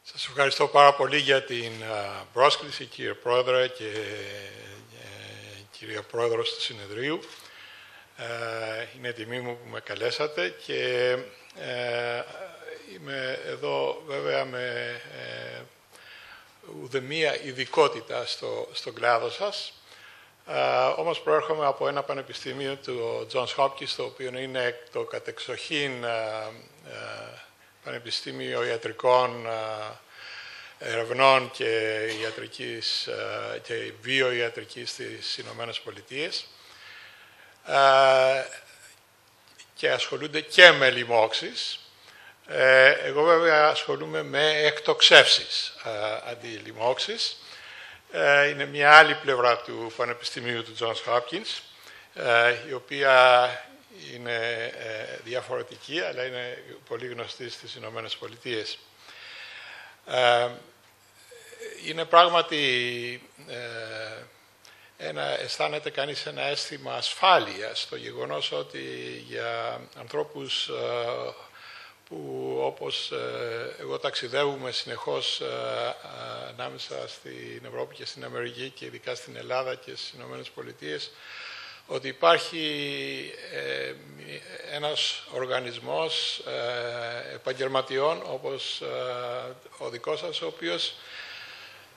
Σας ευχαριστώ πάρα πολύ για την πρόσκληση, κύριε Πρόεδρε και κυρία Πρόεδρος του Συνεδρίου. Είναι τιμή μου που με καλέσατε και είμαι εδώ βέβαια με ουδεμία ειδικότητα στον κλάδο σας. Όμως προέρχομαι από ένα πανεπιστήμιο του Johns Hopkins, το οποίο είναι το κατεξοχήν Πανεπιστήμιο Ιατρικών Ερευνών και Ιατρικής και Βιοιατρικής στις Ηνωμένες Πολιτείες και ασχολούνται και με λοιμώξεις. Εγώ βέβαια ασχολούμαι με εκτοξεύσεις αντί λοιμώξεις. Είναι μια άλλη πλευρά του Πανεπιστημίου του Johns Hopkins, η οποία είναι διαφορετική, αλλά είναι πολύ γνωστή στις Ηνωμένες Πολιτείες. Είναι πράγματι αισθάνεται κανείς ένα αίσθημα ασφάλειας στο γεγονός ότι για ανθρώπους που όπως εγώ ταξιδεύουμε συνεχώς ανάμεσα στην Ευρώπη και στην Αμερική και ειδικά στην Ελλάδα και στις Ηνωμένες Πολιτείες, ότι υπάρχει ένας οργανισμός επαγγελματιών όπως ο δικός σας, ο οποίος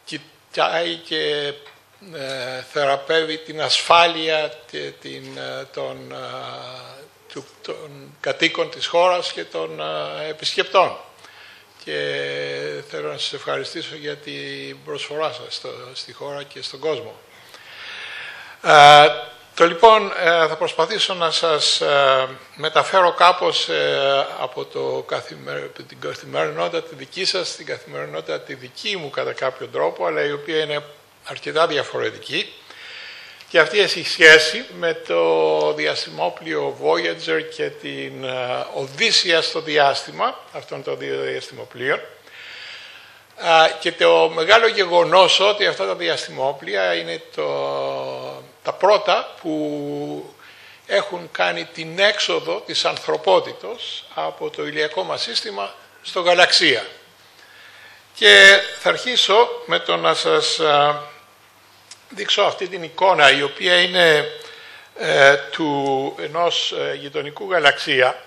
κοιτάει και θεραπεύει την ασφάλεια των κατοίκων της χώρας και των επισκεπτών. Και θέλω να σας ευχαριστήσω για την προσφορά σας στη χώρα και στον κόσμο. Λοιπόν, θα προσπαθήσω να σας μεταφέρω κάπως από την καθημερινότητα τη δική σας, στην καθημερινότητα τη δική μου κατά κάποιο τρόπο, αλλά η οποία είναι αρκετά διαφορετική. Και αυτή έχει σχέση με το διαστημόπλιο Voyager και την Οδύσσεια στο διάστημα, αυτών των δύο διαστημοπλοίων. Και το μεγάλο γεγονός ότι αυτά τα διαστημόπλια είναι τα πρώτα που έχουν κάνει την έξοδο της ανθρωπότητος από το ηλιακό μας σύστημα στο γαλαξία. Και θα αρχίσω με το να σας δείξω αυτή την εικόνα, η οποία είναι ενός γειτονικού γαλαξία,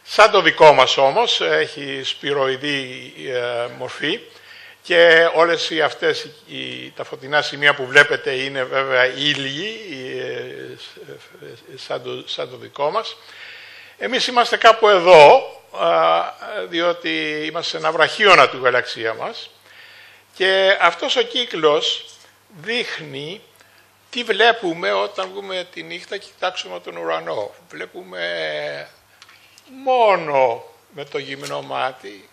σαν το δικό μας όμως, έχει σπυροειδή μορφή και όλες αυτές τα φωτεινά σημεία που βλέπετε είναι βέβαια ήλιοι, σαν το δικό μας. Εμείς είμαστε κάπου εδώ, διότι είμαστε σε ένα βραχίωνα του γαλαξία μας και αυτός ο κύκλος δείχνει τι βλέπουμε όταν βγούμε τη νύχτα και κοιτάξουμε τον ουρανό. Βλέπουμε μόνο με το γυμνό μάτι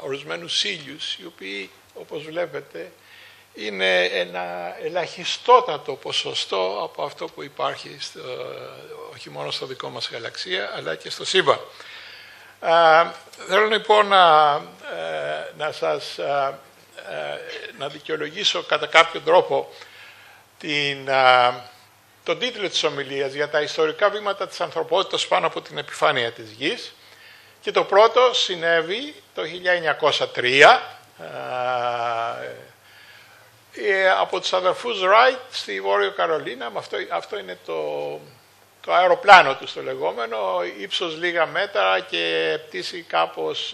ορισμένους ήλιους, οι οποίοι, όπως βλέπετε, είναι ένα ελαχιστότατο ποσοστό από αυτό που υπάρχει όχι μόνο στο δικό μας γαλαξία, αλλά και στο σύμπαν. Θέλω λοιπόν να δικαιολογήσω κατά κάποιο τρόπο τον τίτλο της ομιλίας για τα ιστορικά βήματα της ανθρωπότητας πάνω από την επιφάνεια της Γης. Και το πρώτο συνέβη το 1903 από τους αδερφούς Wright στη Βόρειο Καρολίνα. Αυτό είναι το αεροπλάνο τους το λεγόμενο, ύψος λίγα μέτρα και πτήση κάπως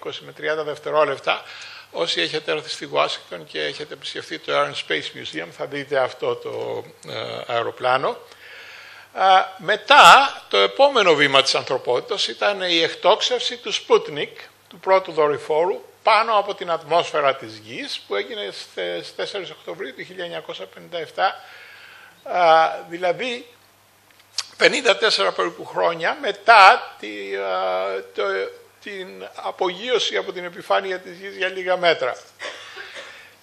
20 με 30 δευτερόλεπτα. Όσοι έχετε έρθει στη Washington και έχετε επισκεφτεί το Air and Space Museum θα δείτε αυτό το αεροπλάνο. Μετά το επόμενο βήμα της ανθρωπότητας ήταν η εκτόξευση του Sputnik, του πρώτου δορυφόρου, πάνω από την ατμόσφαιρα της Γης, που έγινε στις 4 Οκτωβρίου του 1957, δηλαδή 54 περίπου χρόνια μετά την απογείωση από την επιφάνεια της Γης για λίγα μέτρα.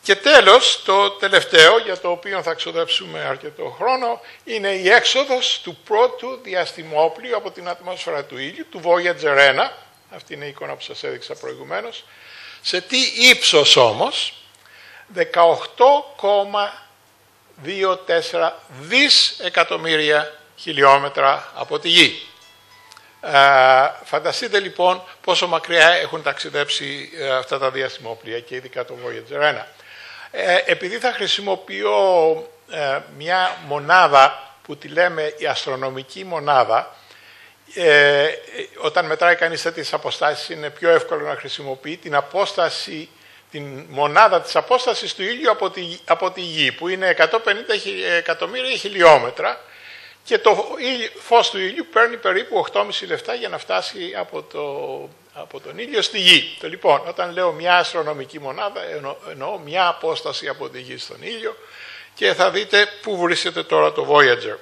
Και τέλος, το τελευταίο, για το οποίο θα ξοδέψουμε αρκετό χρόνο, είναι η έξοδος του πρώτου διαστημόπλοιου από την ατμόσφαιρα του ήλιου, του Voyager 1, αυτή είναι η εικόνα που σας έδειξα προηγουμένως, σε τι ύψος όμως, 18,24 δισεκατομμύρια χιλιόμετρα από τη Γη. Φανταστείτε λοιπόν πόσο μακριά έχουν ταξιδέψει αυτά τα διαστημόπλοια και ειδικά το Voyager 1. Επειδή θα χρησιμοποιώ μια μονάδα που τη λέμε η αστρονομική μονάδα, όταν μετράει κανείς τέτοιες αποστάσεις είναι πιο εύκολο να χρησιμοποιεί την μονάδα της απόστασης του ήλιου από τη Γη, που είναι 150 εκατομμύρια χιλιόμετρα, και το φως του ήλιου παίρνει περίπου 8,5 λεπτά για να φτάσει από τον ήλιο στη Γη. Λοιπόν, όταν λέω μια αστρονομική μονάδα, εννοώ μια απόσταση από τη Γη στον ήλιο, και θα δείτε πού βρίσκεται τώρα το Voyager.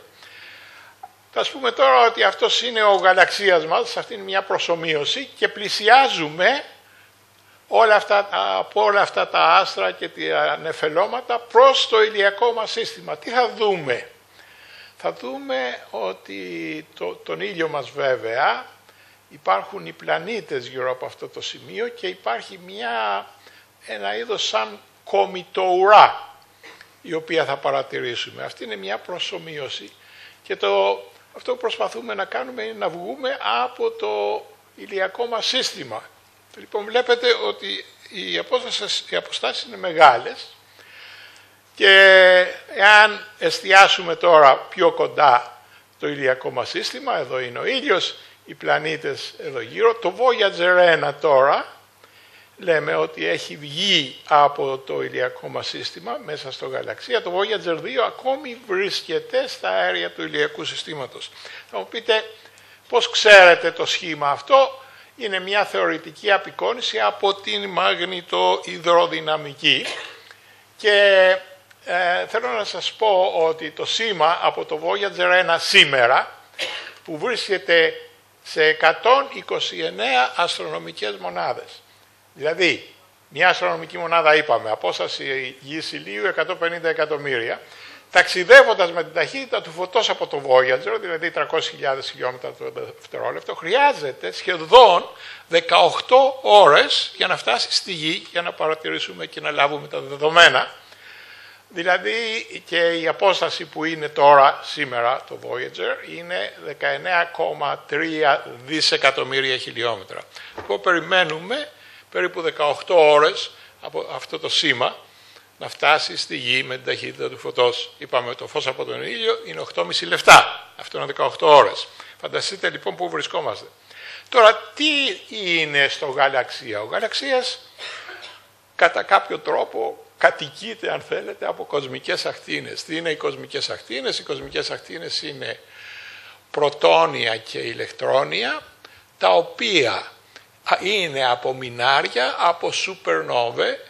Θα σας πούμε τώρα ότι αυτός είναι ο γαλαξίας μας, αυτή είναι μια προσομοίωση, και πλησιάζουμε από όλα αυτά τα άστρα και τα νεφελώματα προς το ηλιακό μας σύστημα. Τι θα δούμε? Θα δούμε ότι τον ήλιο μας βέβαια υπάρχουν οι πλανήτες γύρω από αυτό το σημείο και υπάρχει ένα είδος σαν κομιτοουρά η οποία θα παρατηρήσουμε. Αυτή είναι μια προσομοίωση και αυτό που προσπαθούμε να κάνουμε είναι να βγούμε από το ηλιακό μας σύστημα. Λοιπόν, βλέπετε ότι οι αποστάσεις είναι μεγάλες και εάν εστιάσουμε τώρα πιο κοντά το ηλιακό μας σύστημα, εδώ είναι ο ήλιος, οι πλανήτες εδώ γύρω, το Voyager 1 τώρα λέμε ότι έχει βγει από το ηλιακό μας σύστημα μέσα στο γαλαξία. Το Voyager 2 ακόμη βρίσκεται στα αέρια του ηλιακού συστήματος. Θα μου πείτε πώς ξέρετε το σχήμα αυτό? Είναι μια θεωρητική απεικόνηση από την μαγνητοϊδροδυναμική και θέλω να σας πω ότι το σήμα από το Voyager 1 σήμερα που βρίσκεται σε 129 αστρονομικές μονάδες. Δηλαδή, μια αστρονομική μονάδα είπαμε, απόσταση γης ηλίου 150 εκατομμύρια, ταξιδεύοντας με την ταχύτητα του φωτός από το Voyager, δηλαδή 300.000 χιλιόμετρα το δευτερόλεπτο, χρειάζεται σχεδόν 18 ώρες για να φτάσει στη Γη, για να παρατηρήσουμε και να λάβουμε τα δεδομένα. Δηλαδή και η απόσταση που είναι τώρα, σήμερα, το Voyager, είναι 19,3 δισεκατομμύρια χιλιόμετρα. Λοιπόν, περιμένουμε περίπου 18 ώρες από αυτό το σήμα να φτάσει στη Γη με την ταχύτητα του φωτός. Είπαμε το φως από τον ήλιο είναι 8,5 λεπτά. Αυτό είναι 18 ώρες. Φανταστείτε λοιπόν πού βρισκόμαστε. Τώρα τι είναι στο γαλαξία? Ο γαλαξίας κατά κάποιο τρόπο κατοικείται, αν θέλετε, από κοσμικές ακτίνες. Τι είναι οι κοσμικές ακτίνες? Οι κοσμικές ακτίνες είναι πρωτόνια και ηλεκτρόνια, τα οποία είναι από μηνάρια, από σούπερνόβε,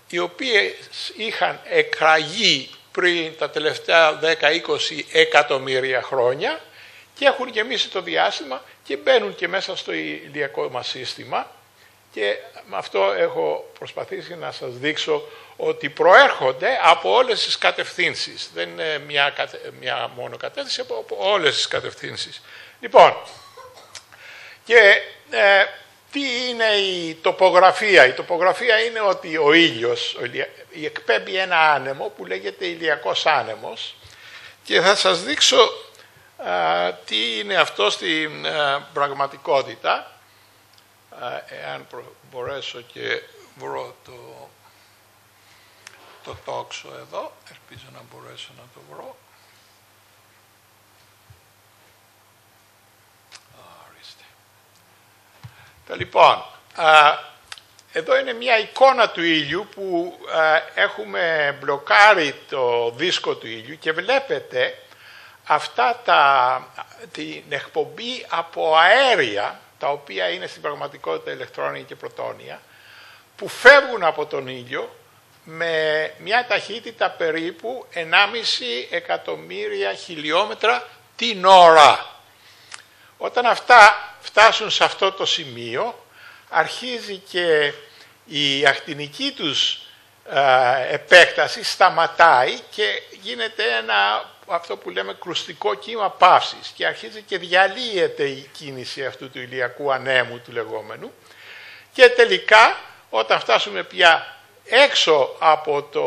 οι οποίες είχαν εκραγεί πριν τα τελευταία 10-20 εκατομμύρια χρόνια και έχουν γεμίσει το διάστημα και μπαίνουν και μέσα στο ηλιακό μας σύστημα, και με αυτό έχω προσπαθήσει να σας δείξω ότι προέρχονται από όλες τις κατευθύνσεις. Δεν είναι μια μόνο κατεύθυνση, από όλες τις κατευθύνσεις. Λοιπόν, και τι είναι η τοπογραφία? Η τοπογραφία είναι ότι ο ήλιος εκπέμπει ένα άνεμο που λέγεται ηλιακός άνεμος, και θα σας δείξω τι είναι αυτό στην πραγματικότητα. Εάν μπορέσω και βρω το τόξο εδώ, ελπίζω να μπορέσω να το βρω. Ορίστε. Λοιπόν, εδώ είναι μια εικόνα του ήλιου που έχουμε μπλοκάρει το δίσκο του ήλιου και βλέπετε την εκπομπή από αέρια, τα οποία είναι στην πραγματικότητα ηλεκτρόνια και πρωτόνια, που φεύγουν από τον ήλιο με μια ταχύτητα περίπου 1,5 εκατομμύρια χιλιόμετρα την ώρα. Όταν αυτά φτάσουν σε αυτό το σημείο, αρχίζει και η ακτινική τους επέκταση σταματάει και γίνεται αυτό που λέμε κρουστικό κύμα παύσης, και αρχίζει και διαλύεται η κίνηση αυτού του ηλιακού ανέμου του λεγόμενου, και τελικά όταν φτάσουμε πια έξω από το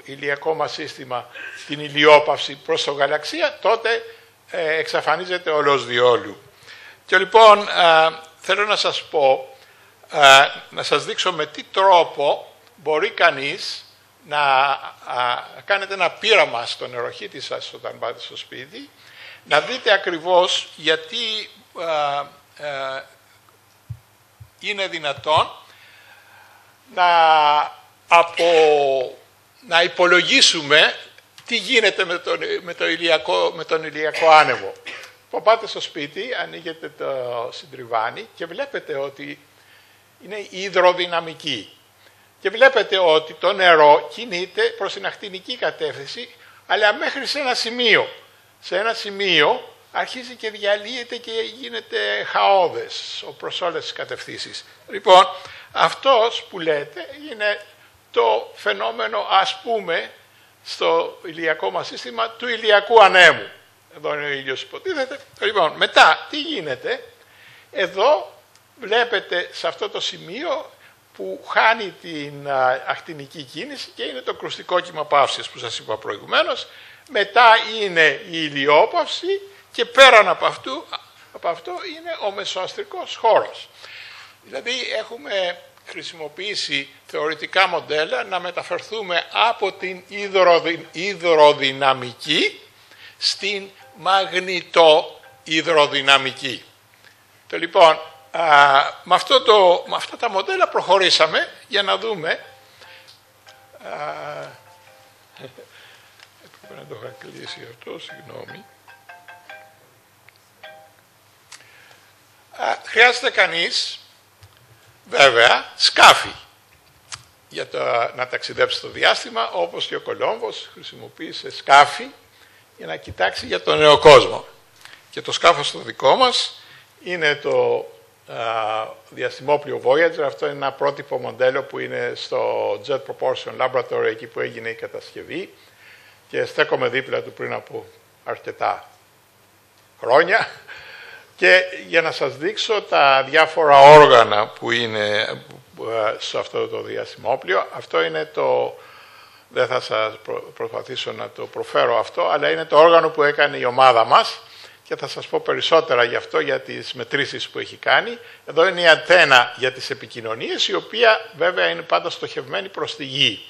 ηλιακό μας σύστημα, την ηλιόπαυση προς το γαλαξία, τότε εξαφανίζεται ολός διόλου. Και λοιπόν θέλω να σας πω, να σας δείξω με τι τρόπο μπορεί κανείς να κάνετε ένα πείραμα στον νεροχύτη σας όταν πάτε στο σπίτι, να δείτε ακριβώς γιατί είναι δυνατόν να υπολογίσουμε τι γίνεται με τον ηλιακό άνεμο. Πάτε στο σπίτι, ανοίγετε το συντριβάνι και βλέπετε ότι είναι υδροδυναμική. Και βλέπετε ότι το νερό κινείται προς την ακτινική κατεύθυνση, αλλά μέχρι σε ένα σημείο. Σε ένα σημείο αρχίζει και διαλύεται και γίνεται χαόδες προς όλες τις κατευθύνσεις. Λοιπόν, αυτός που λέτε είναι το φαινόμενο, ας πούμε, στο ηλιακό μας σύστημα του ηλιακού ανέμου. Εδώ είναι ο ήλιος υποτίθεται. Λοιπόν, μετά τι γίνεται? Εδώ βλέπετε σε αυτό το σημείο που χάνει την ακτινική κίνηση και είναι το κρουστικό κύμα παύσης που σας είπα προηγουμένως. Μετά είναι η ηλιόπαυση και πέραν από αυτό είναι ο μεσοαστρικός χώρος. Δηλαδή έχουμε χρησιμοποιήσει θεωρητικά μοντέλα να μεταφερθούμε από την υδροδυναμική στην μαγνητοϊδροδυναμική. Λοιπόν, με αυτά τα μοντέλα προχωρήσαμε για να δούμε. Έπρεπε να το είχα κλείσει αυτό, συγγνώμη. Χρειάζεται κανείς, βέβαια, σκάφη για να ταξιδέψει στο διάστημα, όπως και ο Κολόμβος χρησιμοποίησε σκάφη για να κοιτάξει για τον νέο κόσμο. Και το σκάφος το δικό μας είναι το διαστημόπλιο Voyager. Αυτό είναι ένα πρότυπο μοντέλο που είναι στο Jet Propulsion Laboratory, εκεί που έγινε η κατασκευή, και στέκομαι δίπλα του πριν από αρκετά χρόνια, και για να σας δείξω τα διάφορα όργανα που είναι σε αυτό το διαστημόπλιο. Αυτό είναι δεν θα σας προσπαθήσω να το προφέρω αυτό, αλλά είναι το όργανο που έκανε η ομάδα μας και θα σας πω περισσότερα γι' αυτό, για τις μετρήσεις που έχει κάνει. Εδώ είναι η αντένα για τις επικοινωνίες, η οποία βέβαια είναι πάντα στοχευμένη προς τη γη.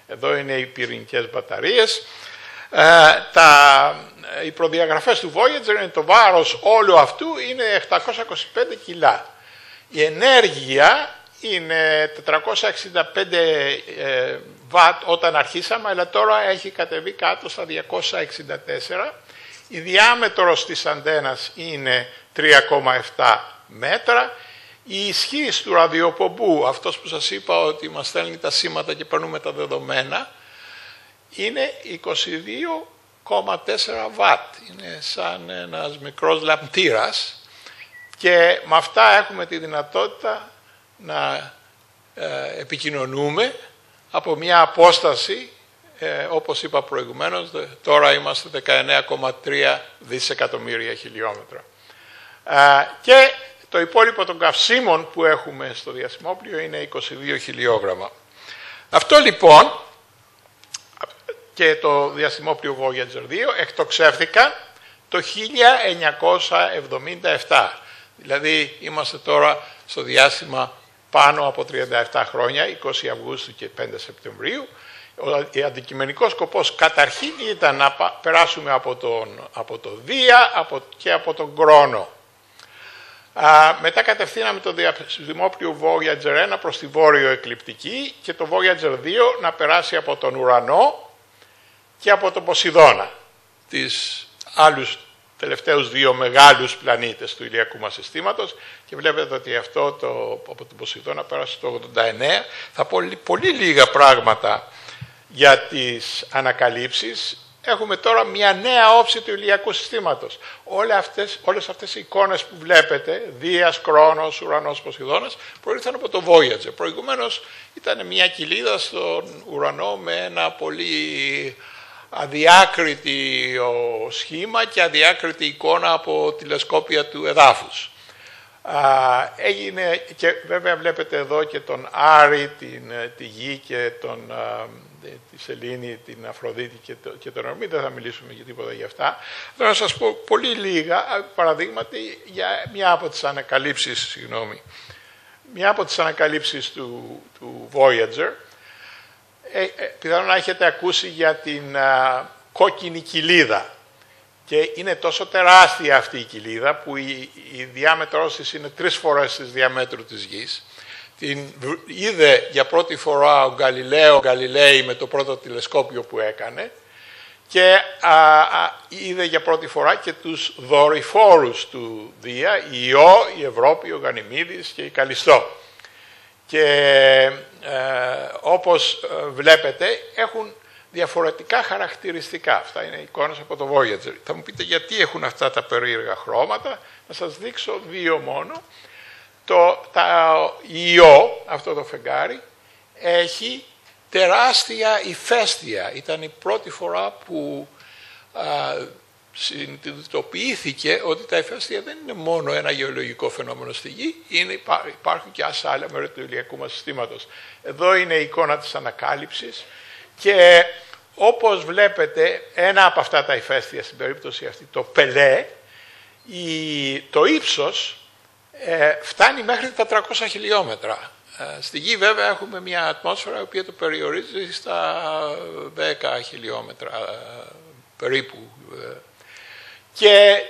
Εδώ είναι οι πυρηνικές μπαταρίες. Οι προδιαγραφές του Voyager είναι το βάρος όλου αυτού είναι 725 κιλά. Η ενέργεια είναι 465 βατ όταν αρχίσαμε, αλλά τώρα έχει κατεβεί κάτω στα 264. Η διάμετρος της αντένας είναι 3,7 μέτρα. Η ισχύς του ραδιοπομπού, αυτός που σας είπα ότι μας στέλνει τα σήματα και παίρνουμε τα δεδομένα, είναι 22,4 βατ. Είναι σαν ένας μικρός λαμπτήρας και με αυτά έχουμε τη δυνατότητα να επικοινωνούμε από μια απόσταση, όπως είπα προηγουμένως, τώρα είμαστε 19,3 δισεκατομμύρια χιλιόμετρα. Και το υπόλοιπο των καυσίμων που έχουμε στο διαστημόπλιο είναι 22 χιλιόγραμμα. Αυτό λοιπόν και το διαστημόπλιο Voyager 2 εκτοξεύθηκαν το 1977. Δηλαδή είμαστε τώρα στο διάστημα πάνω από 37 χρόνια, 20 Αυγούστου και 5 Σεπτεμβρίου. Ο αντικειμενικός σκοπός καταρχήν ήταν να περάσουμε από το Δία και από τον Κρόνο. Μετά κατευθύναμε το διαστημόπλιο Voyager 1 προς τη βόρειο εκλειπτική και το Voyager 2 να περάσει από τον Ουρανό και από τον Ποσειδώνα, τις άλλους τελευταίους δύο μεγάλους πλανήτες του ηλιακού μας συστήματος, και βλέπετε ότι αυτό από τον Ποσειδώνα πέρασε το 89. Θα πω πολύ λίγα πράγματα για τις ανακαλύψεις. Έχουμε τώρα μια νέα όψη του ηλιακού συστήματος. Όλες αυτές οι εικόνες που βλέπετε, Δίας, Κρόνος, Ουρανός, Ποσειδώνας, προήλθαν από το Voyager. Προηγουμένως ήταν μια κοιλίδα στον ουρανό με ένα πολύ αδιάκριτη σχήμα και αδιάκριτη εικόνα από τηλεσκόπια του εδάφους. Έγινε, και βέβαια βλέπετε εδώ και τον Άρη, τη Γη και τη Σελήνη, την Αφροδίτη και τον Ορμή. Δεν θα μιλήσουμε για τίποτα για αυτά. Θέλω να σας πω πολύ λίγα παραδείγματι για μια από τις ανακαλύψεις, μια από τις ανακαλύψεις του Voyager. Πιθανόν να έχετε ακούσει για την κόκκινη κοιλίδα. Και είναι τόσο τεράστια αυτή η κοιλίδα που η διάμετρος της είναι 3 φορές της διαμέτρου της Γης. Την είδε για πρώτη φορά ο Γκαλιλέη με το πρώτο τηλεσκόπιο που έκανε και είδε για πρώτη φορά και τους δορυφόρους του Δία, η Ιώ, η Ευρώπη, ο Γανιμίδης και η Καλιστό. Και όπως βλέπετε έχουν διαφορετικά χαρακτηριστικά. Αυτά είναι εικόνες από το Voyager. Θα μου πείτε γιατί έχουν αυτά τα περίεργα χρώματα. Να σας δείξω 2 μόνο. Η Ιώ, αυτό το φεγγάρι, έχει τεράστια ηφαίστεια. Ήταν η πρώτη φορά που συνειδητοποιήθηκε ότι τα ηφαίστεια δεν είναι μόνο ένα γεωλογικό φαινόμενο στη Γη, υπάρχουν και σε άλλα μέρη του ηλιακού μας συστήματος. Εδώ είναι η εικόνα της ανακάλυψης και όπως βλέπετε ένα από αυτά τα ηφαίστεια, στην περίπτωση αυτή το Πελέ, το ύψος φτάνει μέχρι τα 300 χιλιόμετρα. Στη Γη βέβαια έχουμε μια ατμόσφαιρα η οποία το περιορίζει στα 10 χιλιόμετρα περίπου. Και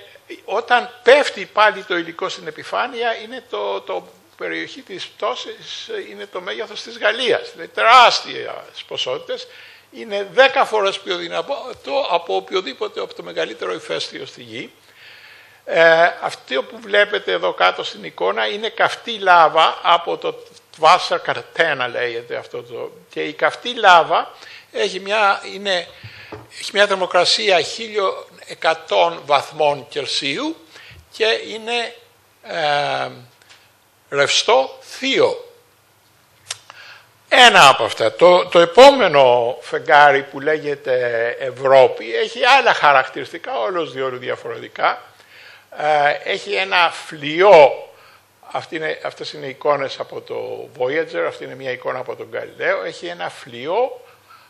όταν πέφτει πάλι το υλικό στην επιφάνεια, είναι το περιοχή της πτώσης είναι το μέγεθος της Γαλλίας. Δηλαδή τεράστιες ποσότητες, είναι 10 φορές πιο δυνατό από οποιοδήποτε από το μεγαλύτερο ηφαίστειο στη Γη. Αυτό που βλέπετε εδώ κάτω στην εικόνα είναι καυτή λάβα από το Wasserkratena λέγεται αυτό και η καυτή λάβα έχει μια θερμοκρασία 1100 βαθμών Κελσίου και είναι ρευστό θείο. Ένα από αυτά. Το επόμενο φεγγάρι που λέγεται Ευρώπη έχει άλλα χαρακτηριστικά, όλος διόλου διαφορετικά. Έχει ένα φλοιό, αυτές είναι εικόνες από το Voyager, αυτή είναι μια εικόνα από τον Γαλιλαίο, έχει ένα φλοιό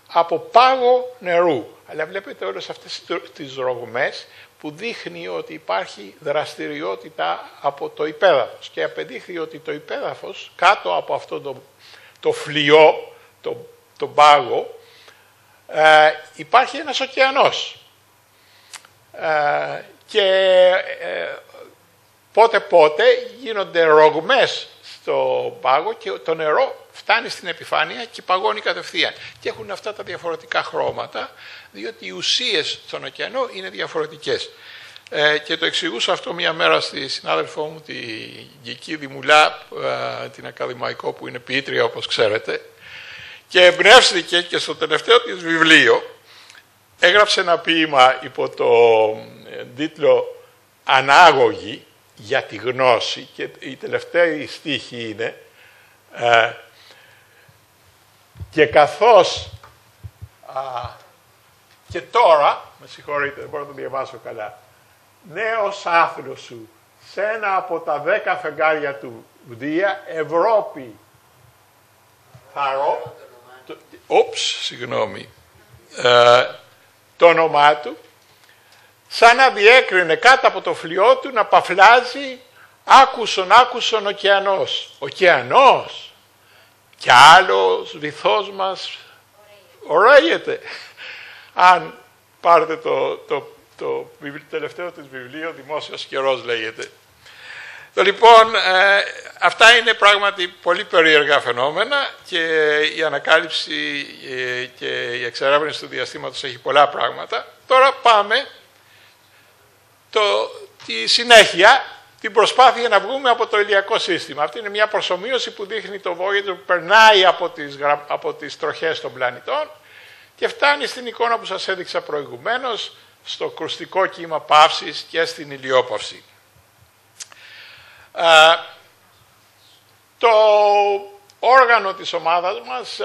από πάγο νερού. Αλλά βλέπετε όλες αυτές τις ρογμές που δείχνει ότι υπάρχει δραστηριότητα από το υπέδαφος και απεδείχθη ότι το υπέδαφος κάτω από αυτό το φλοιό, τον πάγο, υπάρχει ένας ωκεανός. Και πότε γίνονται ρογμές στο πάγο και το νερό φτάνει στην επιφάνεια και παγώνει κατευθείαν. Και έχουν αυτά τα διαφορετικά χρώματα, διότι οι ουσίες στον ωκεανό είναι διαφορετικές. Και το εξηγούσα αυτό μια μέρα στη συνάδελφό μου, τη Γκική Δημουλά, την ακαδημαϊκό που είναι ποιήτρια όπως ξέρετε, και εμπνεύστηκε και στο τελευταίο της βιβλίο έγραψε ένα ποίημα υπό το τίτλο «Ανάγωγη για τη γνώση» και η τελευταία στίχη είναι «Και καθώς και τώρα, με συγχωρείτε δεν μπορώ να το διαβάσω καλά, νέος άθλος σου σε ένα από τα 10 φεγγάρια του Δία, Ευρώπη θαρώ», το όνομά του, σαν να διέκρινε κάτω από το φλοιό του να παφλάζει άκουσον ωκεανός. Ωκεανός! Κι άλλος βυθός μας ωραίγεται. Αν πάρετε το τελευταίο της βιβλίο, Δημόσιος Καιρός λέγεται. Λοιπόν, αυτά είναι πράγματι πολύ περίεργα φαινόμενα και η ανακάλυψη και η εξερεύνηση του διαστήματος έχει πολλά πράγματα. Τώρα πάμε τη συνέχεια, την προσπάθεια να βγούμε από το ηλιακό σύστημα. Αυτή είναι μια προσομοίωση που δείχνει το Voyager που περνάει από τις τροχές των πλανητών και φτάνει στην εικόνα που σας έδειξα προηγουμένως, στο κρουστικό κύμα παύσης και στην ηλιόπαυση. Το όργανο της ομάδας μας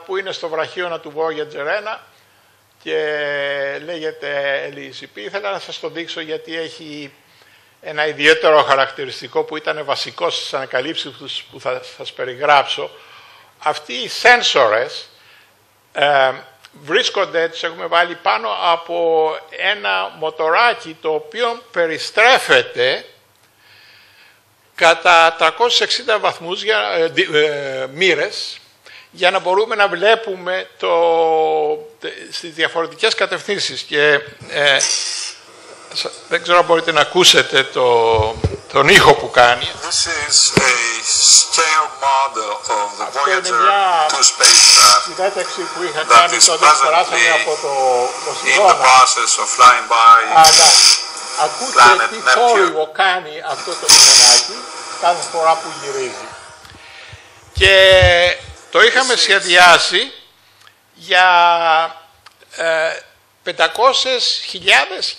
που είναι στο βραχίωνα του Voyager 1 και λέγεται LECP, ήθελα να σας το δείξω γιατί ένα ιδιαίτερο χαρακτηριστικό που ήταν βασικό στις ανακαλύψεις που θα σας περιγράψω. Αυτοί οι σένσορες βρίσκονται, τους έχουμε βάλει πάνω από ένα μοτοράκι το οποίο περιστρέφεται κατά 360 βαθμούς μοίρες για να μπορούμε να βλέπουμε στις διαφορετικές κατευθύνσεις. Και δεν ξέρω αν μπορείτε να ακούσετε τον ήχο που κάνει. Αυτό είναι μια συνέντευξη που είχα κάνει τότε που περάσαμε από το Ποσειδώνα. Αλλά ακούτε τι θόρυβο κάνει αυτό το μηχανάκι κάθε φορά που γυρίζει. Και το είχαμε σχεδιάσει για 500.000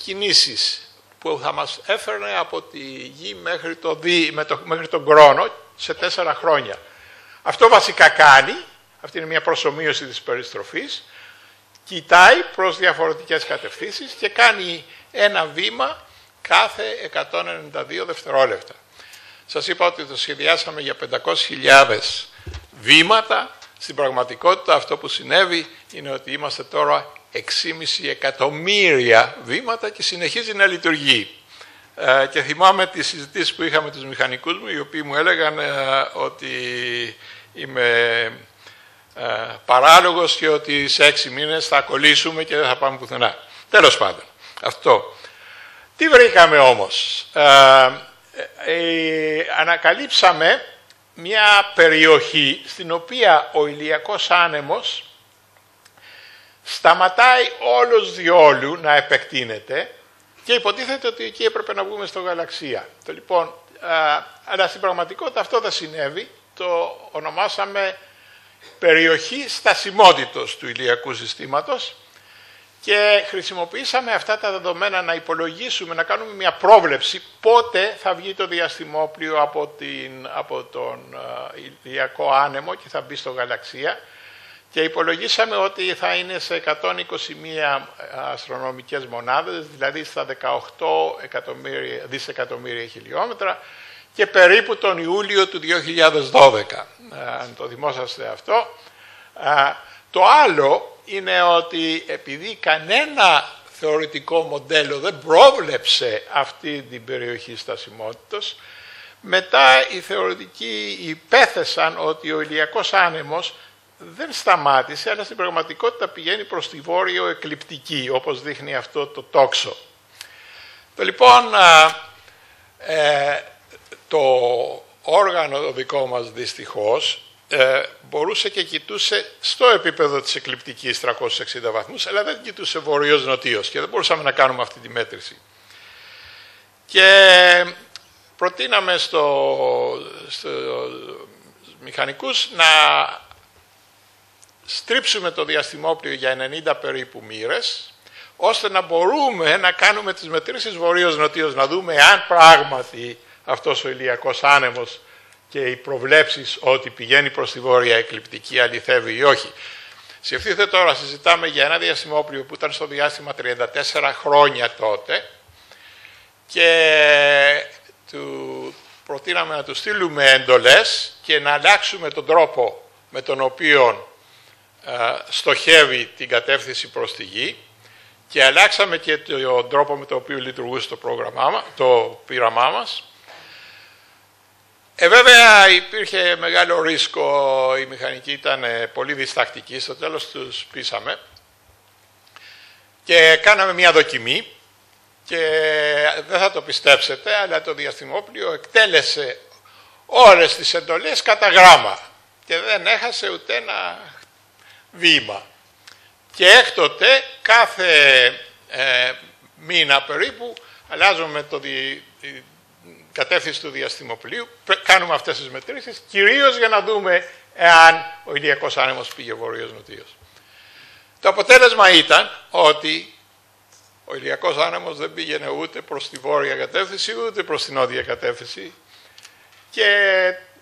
κινήσεις που θα μας έφερνε από τη Γη μέχρι τον Κρόνο σε 4 χρόνια. Αυτό βασικά κάνει, αυτή είναι μια προσομοίωση της περιστροφής, κοιτάει προς διαφορετικές κατευθύνσεις και κάνει ένα βήμα κάθε 192 δευτερόλεπτα. Σας είπα ότι το σχεδιάσαμε για 500.000 βήματα. Στην πραγματικότητα αυτό που συνέβη είναι ότι είμαστε τώρα 6,5 εκατομμύρια βήματα και συνεχίζει να λειτουργεί. Και θυμάμαι τις συζητήσεις που είχαμε με τους μηχανικούς μου, οι οποίοι μου έλεγαν ότι είμαι παράλογος και ότι σε 6 μήνες θα κολλήσουμε και δεν θα πάμε πουθενά. Τέλος πάντων, αυτό. Τι βρήκαμε όμως? Ανακαλύψαμε μια περιοχή στην οποία ο ηλιακός άνεμος σταματάει όλος διόλου να επεκτείνεται και υποτίθεται ότι εκεί έπρεπε να βγούμε στο γαλαξία. Λοιπόν, αλλά στην πραγματικότητα αυτό δεν συνέβη. Το ονομάσαμε περιοχή στασιμότητος του ηλιακού συστήματος και χρησιμοποιήσαμε αυτά τα δεδομένα να υπολογίσουμε, να κάνουμε μια πρόβλεψη πότε θα βγει το διαστημόπλιο από τον ηλιακό άνεμο και θα μπει στο γαλαξία. Και υπολογίσαμε ότι θα είναι σε 121 αστρονομικές μονάδες, δηλαδή στα 18 δισεκατομμύρια χιλιόμετρα και περίπου τον Ιούλιο του 2012, αν το θυμόσαστε αυτό. Το άλλο είναι ότι επειδή κανένα θεωρητικό μοντέλο δεν πρόβλεψε αυτή την περιοχή στασιμότητος, μετά οι θεωρητικοί υπέθεσαν ότι ο ηλιακός άνεμος δεν σταμάτησε, αλλά στην πραγματικότητα πηγαίνει προς τη βόρειο εκλιπτική, όπως δείχνει αυτό το τόξο. Λοιπόν, το όργανο το δικό μας δυστυχώς μπορούσε και κοιτούσε στο επίπεδο της εκλιπτικής 360 βαθμούς, αλλά δεν κοιτούσε βορείος-νοτίος και δεν μπορούσαμε να κάνουμε αυτή τη μέτρηση. Και προτείναμε στους μηχανικούς να στρίψουμε το διαστημόπλιο για 90 περίπου μοίρες, ώστε να μπορούμε να κάνουμε τις μετρήσεις βορείος-νοτίος, να δούμε αν πράγματι αυτός ο ηλιακός άνεμος και οι προβλέψεις ότι πηγαίνει προς τη βόρεια εκλιπτική αληθεύει ή όχι. Σκεφτείτε τώρα, συζητάμε για ένα διαστημόπλιο που ήταν στο διάστημα 34 χρόνια τότε και του προτείναμε να του στείλουμε εντολές και να αλλάξουμε τον τρόπο με τον οποίο στοχεύει την κατεύθυνση προς τη Γη και αλλάξαμε και τον τρόπο με τον οποίο λειτουργούσε το πείραμά μας. Βέβαια υπήρχε μεγάλο ρίσκο, οι μηχανικοί ήταν πολύ διστακτικοί, στο τέλος τους πείσαμε και κάναμε μια δοκιμή και δεν θα το πιστέψετε, αλλά το διαστημόπλιο εκτέλεσε όλες τις εντολές κατά γράμμα και δεν έχασε ούτε ένα βήμα. Και έκτοτε κάθε μήνα περίπου αλλάζουμε την κατεύθυνση του διαστημοπλίου, κάνουμε αυτές τις μετρήσεις, κυρίως για να δούμε εάν ο ηλιακός άνεμος πήγε βορείος-νοτίος. Το αποτέλεσμα ήταν ότι ο ηλιακός άνεμος δεν πήγαινε ούτε προς τη βόρεια κατεύθυνση, ούτε προς την νότια κατεύθυνση και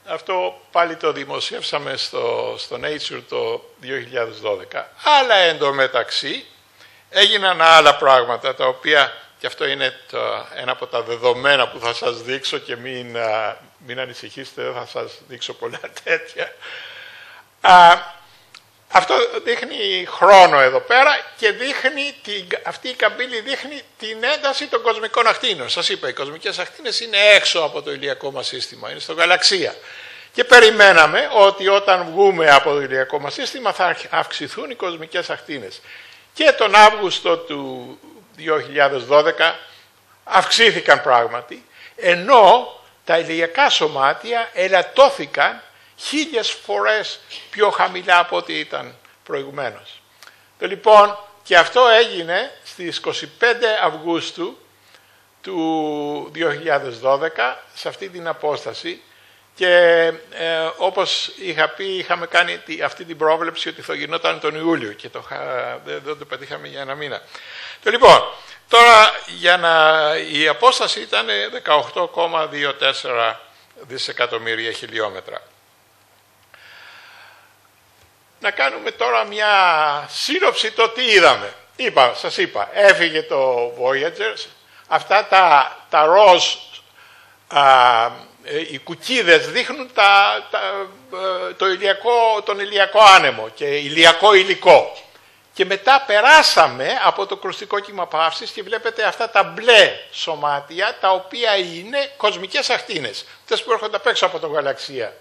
αυτό πάλι το δημοσίευσαμε στο Nature το 2012. Αλλά εντωμεταξύ έγιναν άλλα πράγματα τα οποία και αυτό είναι ένα από τα δεδομένα που θα σας δείξω και μην ανησυχήσετε, δεν θα σας δείξω πολλά τέτοια. Αυτό δείχνει χρόνο εδώ πέρα και αυτή η καμπύλη δείχνει την ένταση των κοσμικών ακτίνων. Σας είπα, οι κοσμικές ακτίνες είναι έξω από το ηλιακό μας σύστημα, είναι στο γαλαξία. Και περιμέναμε ότι όταν βγούμε από το ηλιακό μας σύστημα θα αυξηθούν οι κοσμικές ακτίνες. Και τον Αύγουστο του 2012 αυξήθηκαν πράγματι, ενώ τα ηλιακά σωμάτια ελαττώθηκαν 1000 φορές πιο χαμηλά από ό,τι ήταν προηγουμένως. Λοιπόν, και αυτό έγινε στις 25 Αυγούστου του 2012, σε αυτή την απόσταση, και όπως είχα πει, είχαμε κάνει αυτή την πρόβλεψη ότι θα γινόταν τον Ιούλιο και δεν το πετύχαμε για ένα μήνα. Λοιπόν, τώρα η απόσταση ήταν 18,24 δισεκατομμύρια χιλιόμετρα. Να κάνουμε τώρα μια σύνοψη το τι είδαμε. Σας είπα, έφυγε το Voyager, αυτά τα ροζ, οι κουκκίδες δείχνουν τον ηλιακό άνεμο και ηλιακό υλικό. Και μετά περάσαμε από το κρουστικό κύμα παύσης και βλέπετε αυτά τα μπλε σωμάτια, τα οποία είναι κοσμικές ακτίνες, αυτές που έρχονται απ' έξω από το γαλαξία.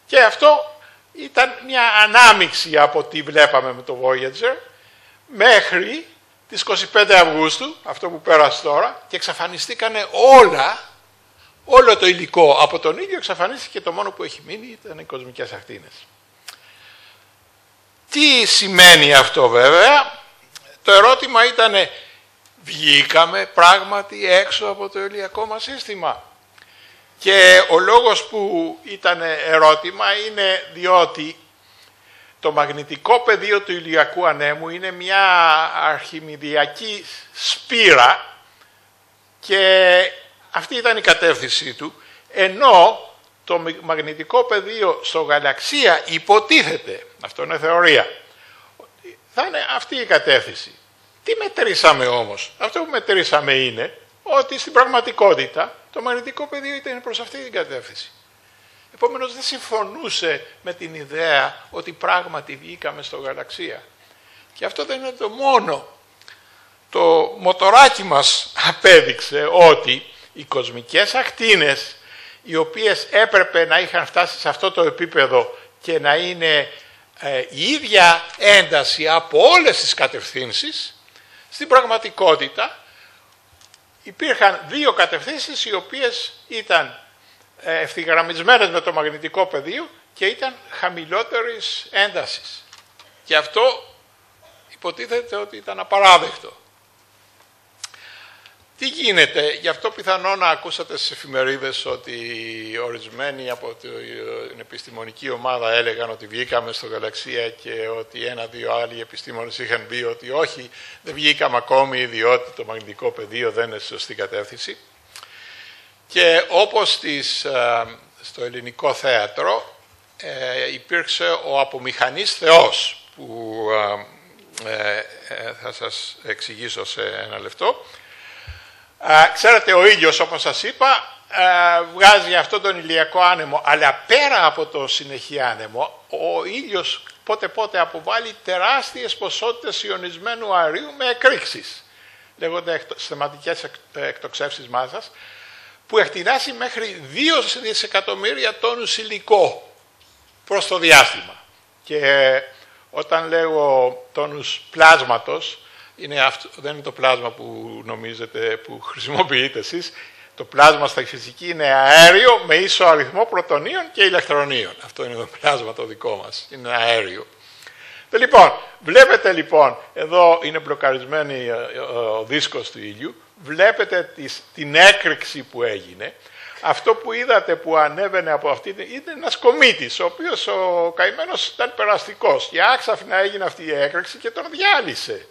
Και αυτό ήταν μια ανάμειξη από τι βλέπαμε με το Voyager μέχρι τις 25 Αυγούστου, αυτό που πέρασε τώρα, και εξαφανιστήκανε όλο το υλικό από τον ήλιο, εξαφανίστηκε και το μόνο που έχει μείνει ήταν οι κοσμικές ακτίνες. Τι σημαίνει αυτό βέβαια? Το ερώτημα ήταν, βγήκαμε πράγματι έξω από το ηλιακό μας σύστημα? Και ο λόγος που ήταν ερώτημα είναι διότι το μαγνητικό πεδίο του ηλιακού ανέμου είναι μια αρχιμηδιακή σπήρα και αυτή ήταν η κατεύθυνση του, ενώ το μαγνητικό πεδίο στο γαλαξία υποτίθεται, αυτό είναι θεωρία, θα είναι αυτή η κατεύθυνση. Τι μετρήσαμε όμως? Αυτό που μετρήσαμε είναι ότι στην πραγματικότητα το μαγνητικό πεδίο ήταν προς αυτή την κατεύθυνση. Επομένως δεν συμφωνούσε με την ιδέα ότι πράγματι βγήκαμε στο γαλαξία. Και αυτό δεν είναι το μόνο. Το μοτοράκι μας απέδειξε ότι οι κοσμικές ακτίνες, οι οποίες έπρεπε να είχαν φτάσει σε αυτό το επίπεδο και να είναι η ίδια ένταση από όλες τις κατευθύνσεις, στην πραγματικότητα υπήρχαν δύο κατευθύνσεις οι οποίες ήταν ευθυγραμμισμένες με το μαγνητικό πεδίο και ήταν χαμηλότερης έντασης. Και αυτό υποτίθεται ότι ήταν απαράδεκτο. Τι γίνεται? Γι' αυτό πιθανόν να ακούσατε στις εφημερίδες ότι ορισμένοι από την επιστημονική ομάδα έλεγαν ότι βγήκαμε στο γαλαξία και ότι ένα-δύο άλλοι επιστήμονες είχαν πει ότι όχι, δεν βγήκαμε ακόμη διότι το μαγνητικό πεδίο δεν είναι στη σωστή κατεύθυνση. Και όπως στο ελληνικό θέατρο υπήρξε ο απομηχανής Θεός, που θα σας εξηγήσω σε ένα λεπτό. Ξέρετε, ο ήλιος, όπως σας είπα, βγάζει αυτόν τον ηλιακό άνεμο, αλλά πέρα από το συνεχή άνεμο, ο ήλιος πότε-πότε αποβάλλει τεράστιες ποσότητες ιονισμένου αερίου με εκρήξεις. Λέγονται θεματικές εκτοξεύσεις μάζας, που εκτινάσει μέχρι 2 δισεκατομμύρια τόνους υλικό προς το διάστημα. Και όταν λέγω τόνους πλάσματος, δεν είναι το πλάσμα που νομίζετε, που χρησιμοποιείτε εσείς. Το πλάσμα στα φυσική είναι αέριο με ίσο αριθμό πρωτονίων και ηλεκτρονίων. Αυτό είναι το πλάσμα το δικό μας, είναι αέριο. Λοιπόν, βλέπετε λοιπόν, εδώ είναι μπλοκαρισμένη ο δίσκος του ήλιου, βλέπετε την έκρηξη που έγινε. Αυτό που είδατε που ανέβαινε από αυτή ήταν ένας κομήτης, ο οποίος ο καημένος ήταν περαστικός και άξαφνα έγινε αυτή η έκρηξη και τον διάλυσε.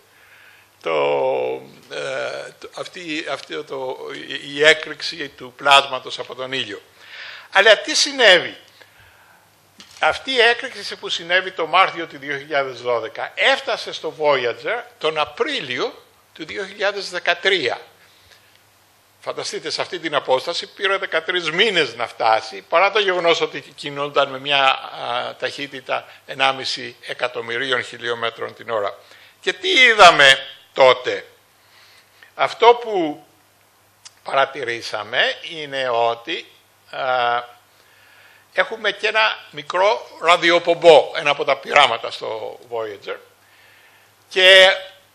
Η έκρηξη του πλάσματος από τον ήλιο. Αλλά τι συνέβη? Αυτή η έκρηξη που συνέβη το Μάρτιο του 2012 έφτασε στο Voyager τον Απρίλιο του 2013. Φανταστείτε, σε αυτή την απόσταση πήρε 13 μήνες να φτάσει, παρά το γεγονός ότι κινούνταν με μια ταχύτητα 1,5 εκατομμυρίων χιλιόμετρων την ώρα. Και τι είδαμε τότε? Αυτό που παρατηρήσαμε είναι ότι έχουμε και ένα μικρό ραδιοπομπό, ένα από τα πειράματα στο Voyager, και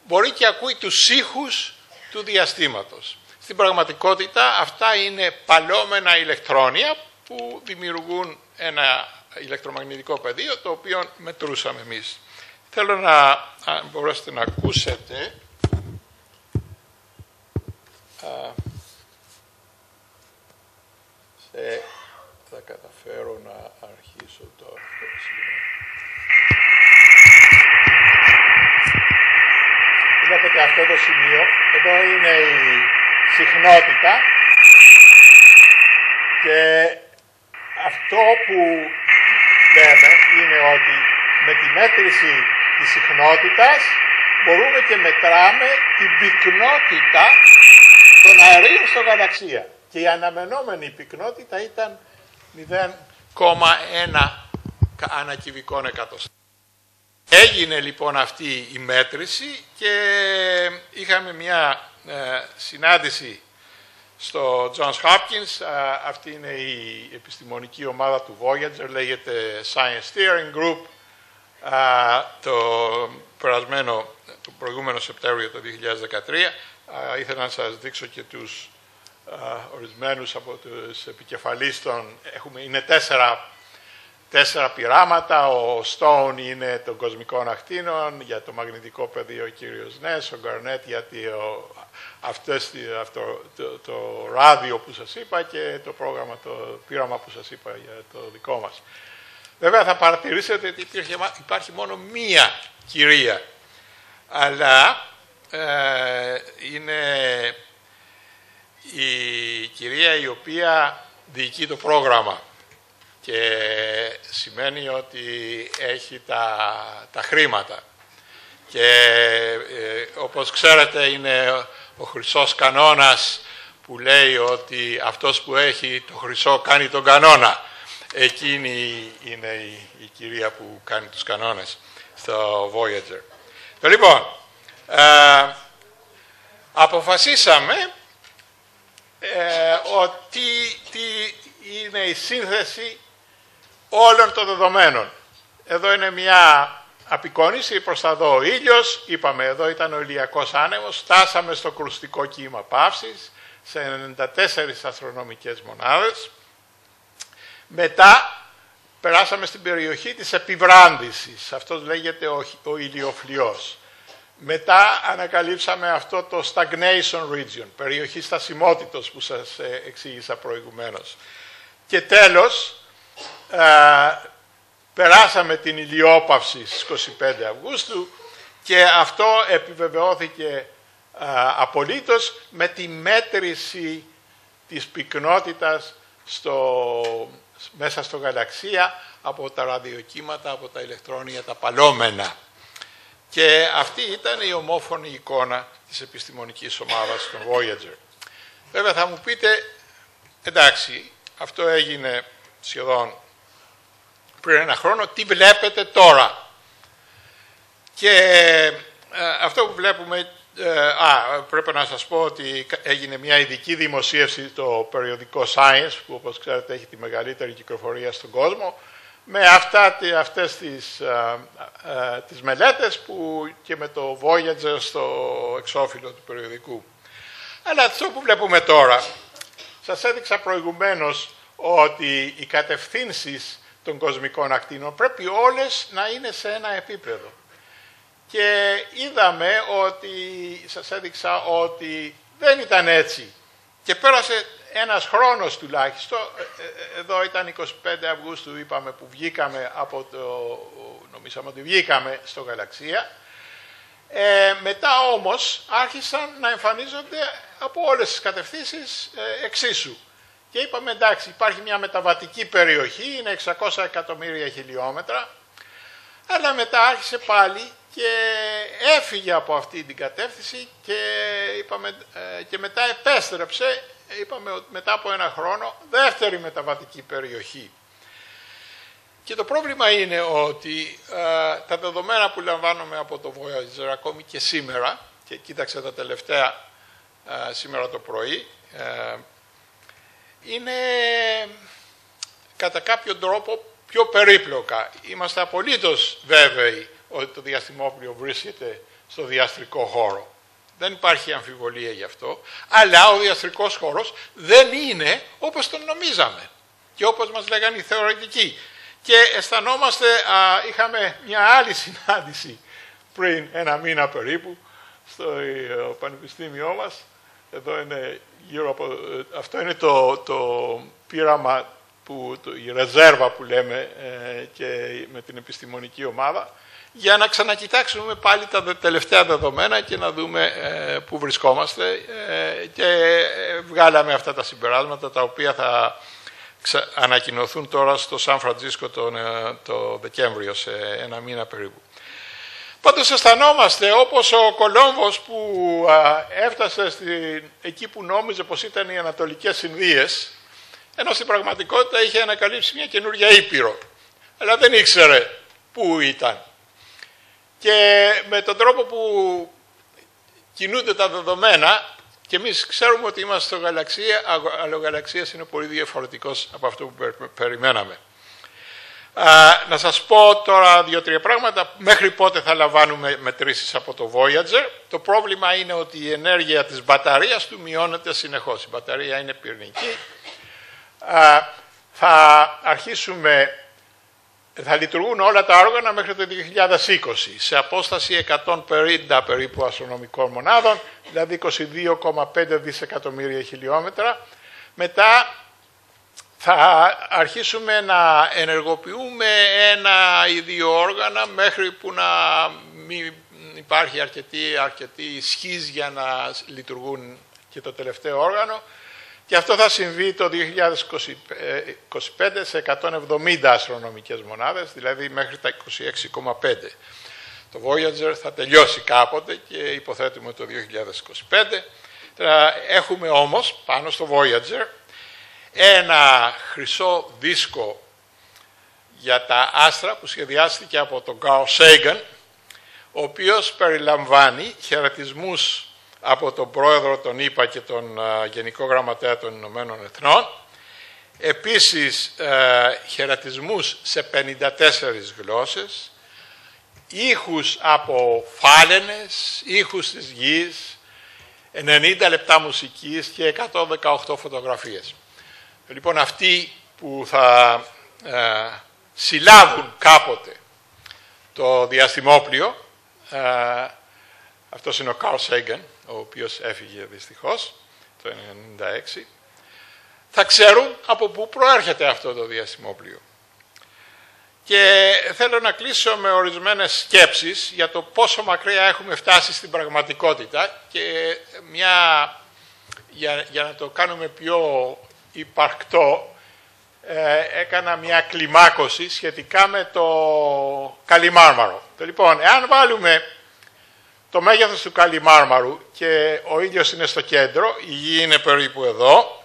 μπορεί και ακούει τους ήχους του διαστήματος. Στην πραγματικότητα αυτά είναι παλώμενα ηλεκτρόνια που δημιουργούν ένα ηλεκτρομαγνητικό πεδίο, το οποίο μετρούσαμε εμείς. Θέλω να, αν μπορέσετε να ακούσετε, θα καταφέρω να αρχίσω το αυτό. Βλέπετε αυτό το σημείο, εδώ είναι η συχνότητα και αυτό που λέμε είναι ότι με τη μέτρηση της συχνότητας μπορούμε και μετράμε την πυκνότητα των αερίων στο γαλαξία. Και η αναμενόμενη πυκνότητα ήταν 0,1 ανακυβικών εκατοστά. Έγινε λοιπόν αυτή η μέτρηση και είχαμε μια συνάντηση στο Johns Hopkins. Αυτή είναι η επιστημονική ομάδα του Voyager, λέγεται Science Steering Group. Το προηγούμενο Σεπτέμβριο το 2013 ήθελα να σας δείξω και τους ορισμένους από τους επικεφαλείς είναι τέσσερα πειράματα. Ο Stone είναι των κοσμικών ακτίνων, για το μαγνητικό πεδίο ο κύριος Νες, ο Γκαρνέτ γιατί το ράδιο που σας είπα και το πείραμα που σας είπα για το δικό μας. Βέβαια θα παρατηρήσετε ότι υπάρχει μόνο μία κυρία, αλλά είναι η κυρία η οποία διοικεί το πρόγραμμα και σημαίνει ότι έχει τα χρήματα. Και όπως ξέρετε είναι ο χρυσός κανόνας που λέει ότι αυτός που έχει το χρυσό κάνει τον κανόνα. Εκείνη είναι η κυρία που κάνει τους κανόνες στο Voyager. Λοιπόν, αποφασίσαμε ότι είναι η σύνθεση όλων των δεδομένων. Εδώ είναι μια απεικόνιση, προς τα δω ο ήλιος, είπαμε εδώ ήταν ο ηλιακός άνεμος, φτάσαμε στο κρουστικό κύμα παύσης, σε 94 αστρονομικές μονάδες. Μετά περάσαμε στην περιοχή της επιβράνδυσης, αυτός λέγεται ο ηλιοφλοιός. Μετά ανακαλύψαμε αυτό το stagnation region, περιοχή στασιμότητος που σας εξήγησα προηγουμένως. Και τέλος, περάσαμε την ηλιόπαυση στις 25 Αυγούστου και αυτό επιβεβαιώθηκε απολύτως με τη μέτρηση της πυκνότητας μέσα στο γαλαξία από τα ραδιοκύματα, από τα ηλεκτρόνια, τα παλώμενα. Και αυτή ήταν η ομόφωνη εικόνα της επιστημονικής ομάδας των Voyager. Βέβαια θα μου πείτε, εντάξει, αυτό έγινε σχεδόν πριν ένα χρόνο, τι βλέπετε τώρα? Και αυτό που βλέπουμε, πρέπει να σας πω ότι έγινε μια ειδική δημοσίευση στο περιοδικό Science, που όπως ξέρετε έχει τη μεγαλύτερη κυκλοφορία στον κόσμο, με αυτές τις μελέτες που και με το Voyager στο εξώφυλλο του περιοδικού. Αλλά αυτό που βλέπουμε τώρα, σας έδειξα προηγουμένως ότι οι κατευθύνσεις των κοσμικών ακτίνων πρέπει όλες να είναι σε ένα επίπεδο. Και είδαμε ότι, σας έδειξα ότι δεν ήταν έτσι. Και πέρασε ένας χρόνος τουλάχιστον, εδώ ήταν 25 Αυγούστου είπαμε που βγήκαμε νομίζαμε ότι βγήκαμε στο γαλαξία. Μετά όμως άρχισαν να εμφανίζονται από όλες τις κατευθύνσεις εξίσου. Και είπαμε εντάξει, υπάρχει μια μεταβατική περιοχή, είναι 600 εκατομμύρια χιλιόμετρα, αλλά μετά άρχισε πάλι και έφυγε από αυτή την κατεύθυνση και μετά επέστρεψε, είπαμε ότι μετά από ένα χρόνο, δεύτερη μεταβατική περιοχή. Και το πρόβλημα είναι ότι τα δεδομένα που λαμβάνουμε από το Voyager ακόμη και σήμερα, και κοίταξε τα τελευταία σήμερα το πρωί, είναι κατά κάποιο τρόπο πιο περίπλοκα. Είμαστε απολύτως βέβαιοι ότι το διαστημόπλοιο βρίσκεται στο διαστρικό χώρο. Δεν υπάρχει αμφιβολία γι' αυτό, αλλά ο διαστρικός χώρος δεν είναι όπως τον νομίζαμε και όπως μας λέγανε οι θεωρητικοί. Και αισθανόμαστε, είχαμε μια άλλη συνάντηση πριν ένα μήνα περίπου στο πανεπιστήμιό μας. Εδώ είναι γύρω από, αυτό είναι το πείραμα, η ρεζέρβα που λέμε και με την επιστημονική ομάδα, για να ξανακοιτάξουμε πάλι τα τελευταία δεδομένα και να δούμε πού βρισκόμαστε, και βγάλαμε αυτά τα συμπεράσματα τα οποία θα ανακοινωθούν τώρα στο Σαν Φραντζίσκο το Δεκέμβριο, σε ένα μήνα περίπου. Πάντως αισθανόμαστε όπως ο Κολόμβος που έφτασε εκεί που νόμιζε πως ήταν οι Ανατολικές Ινδίες, ενώ στην πραγματικότητα είχε ανακαλύψει μια καινούργια ήπειρο, αλλά δεν ήξερε πού ήταν. Και με τον τρόπο που κινούνται τα δεδομένα, και εμείς ξέρουμε ότι είμαστε στο γαλαξία, αλλά ο γαλαξίας είναι πολύ διαφορετικός από αυτό που περιμέναμε. Να σας πω τώρα 2-3 πράγματα. Μέχρι πότε θα λαμβάνουμε μετρήσεις από το Voyager. Το πρόβλημα είναι ότι η ενέργεια της μπαταρίας του μειώνεται συνεχώς. Η μπαταρία είναι πυρηνική. Θα λειτουργούν όλα τα όργανα μέχρι το 2020, σε απόσταση 150 περίπου αστρονομικών μονάδων, δηλαδή 22,5 δισεκατομμύρια χιλιόμετρα. Μετά θα αρχίσουμε να ενεργοποιούμε ένα ή δύο όργανα μέχρι που να μην υπάρχει αρκετή ισχύς για να λειτουργούν και το τελευταίο όργανο. Και αυτό θα συμβεί το 2025 σε 170 αστρονομικές μονάδες, δηλαδή μέχρι τα 26,5. Το Voyager θα τελειώσει κάποτε και υποθέτουμε το 2025. Έχουμε όμως πάνω στο Voyager ένα χρυσό δίσκο για τα άστρα που σχεδιάστηκε από τον Carl Sagan, ο οποίος περιλαμβάνει χαιρετισμούς από τον πρόεδρο των ΗΠΑ και τον Γενικό Γραμματέα των Ηνωμένων Εθνών, επίσης χαιρετισμούς σε 54 γλώσσες, ήχους από φάλαινες, ήχους της γης, 90 λεπτά μουσικής και 118 φωτογραφίες. Λοιπόν, αυτοί που θα συλλάβουν κάποτε το διαστημόπλοιο, αυτός είναι ο Carl Sagan, ο οποίος έφυγε δυστυχώς το 1996, θα ξέρουν από πού προέρχεται αυτό το διαστημόπλοιο. Και θέλω να κλείσω με ορισμένες σκέψεις για το πόσο μακριά έχουμε φτάσει στην πραγματικότητα, και για να το κάνουμε πιο υπαρκτό, έκανα μια κλιμάκωση σχετικά με το Καλιμάρμαρο. Λοιπόν, εάν βάλουμε το μέγεθος του Καλιμάρμαρου και ο ήλιος είναι στο κέντρο, η γη είναι περίπου εδώ,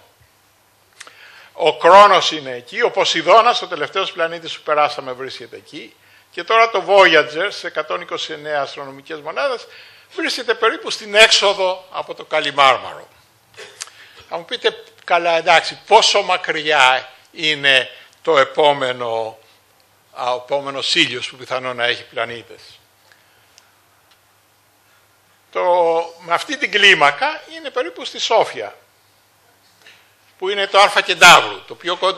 ο Κρόνος είναι εκεί, ο Ποσειδώνας, ο τελευταίος πλανήτης που περάσαμε, βρίσκεται εκεί, και τώρα το Voyager σε 129 αστρονομικές μονάδες βρίσκεται περίπου στην έξοδο από το Καλιμάρμαρο. Θα μου πείτε, καλά, εντάξει, πόσο μακριά είναι το επόμενος ήλιος που πιθανόν να έχει πλανήτες. Με αυτή την κλίμακα είναι περίπου στη Σόφια, που είναι το Α Κεντάβρου,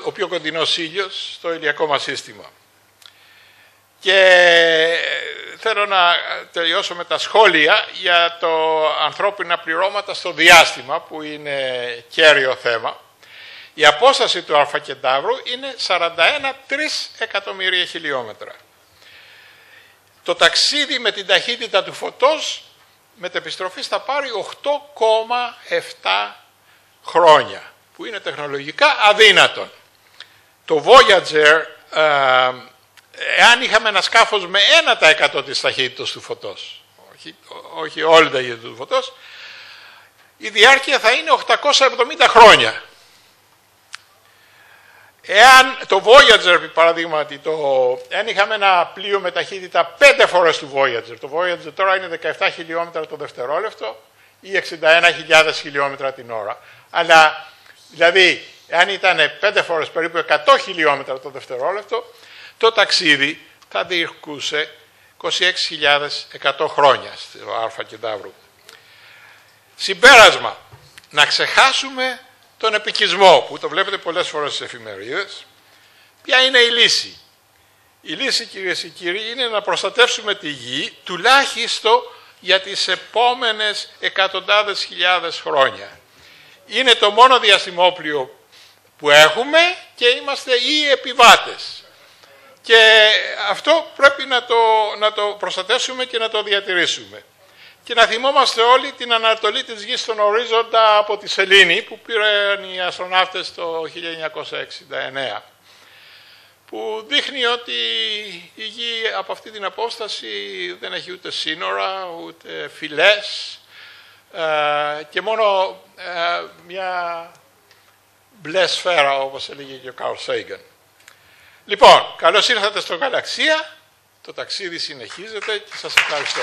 ο πιο κοντινός ήλιος στο ηλιακό μας σύστημα. Και θέλω να τελειώσω με τα σχόλια για το ανθρώπινα πληρώματα στο διάστημα, που είναι κέριο θέμα. Η απόσταση του Α Κεντάβρου είναι 41,3 εκατομμύρια χιλιόμετρα. Το ταξίδι με την ταχύτητα του φωτός μετεπιστροφής θα πάρει 8,7 χρόνια, που είναι τεχνολογικά αδύνατον. Το Voyager εάν είχαμε ένα σκάφος με 1% της ταχύτητας του φωτός, όχι όλη τα ταχύτητα του φωτός, η διάρκεια θα είναι 870 χρόνια. Εάν το Voyager, παραδείγματι, εάν είχαμε ένα πλοίο με ταχύτητα 5 φορές του Voyager, το Voyager τώρα είναι 17 χιλιόμετρα το δευτερόλεπτο ή 61.000 χιλιόμετρα την ώρα. Αλλά, δηλαδή, εάν ήταν 5 φορές, περίπου 100 χιλιόμετρα το δευτερόλεπτο, το ταξίδι θα διαρκούσε 26.100 χρόνια στο Α και Ταύρου. Συμπέρασμα, να ξεχάσουμε τον επικισμό, που το βλέπετε πολλές φορές στις εφημερίδες. Ποια είναι η λύση? Η λύση, κυρίες και κύριοι, είναι να προστατεύσουμε τη γη τουλάχιστον για τις επόμενες εκατοντάδες χιλιάδες χρόνια. Είναι το μόνο διαστημόπλοιο που έχουμε και είμαστε οι επιβάτες. Και αυτό πρέπει να το προστατεύσουμε και να το διατηρήσουμε. Και να θυμόμαστε όλοι την ανατολή της γης στον ορίζοντα από τη Σελήνη που πήραν οι αστροναύτες το 1969, που δείχνει ότι η γη από αυτή την απόσταση δεν έχει ούτε σύνορα, ούτε φυλές και μόνο μια μπλε σφαίρα, όπως έλεγε και ο Καρλ Σέιγκαν. Λοιπόν, καλώς ήρθατε στο Γαλαξία, το ταξίδι συνεχίζεται και σας ευχαριστώ.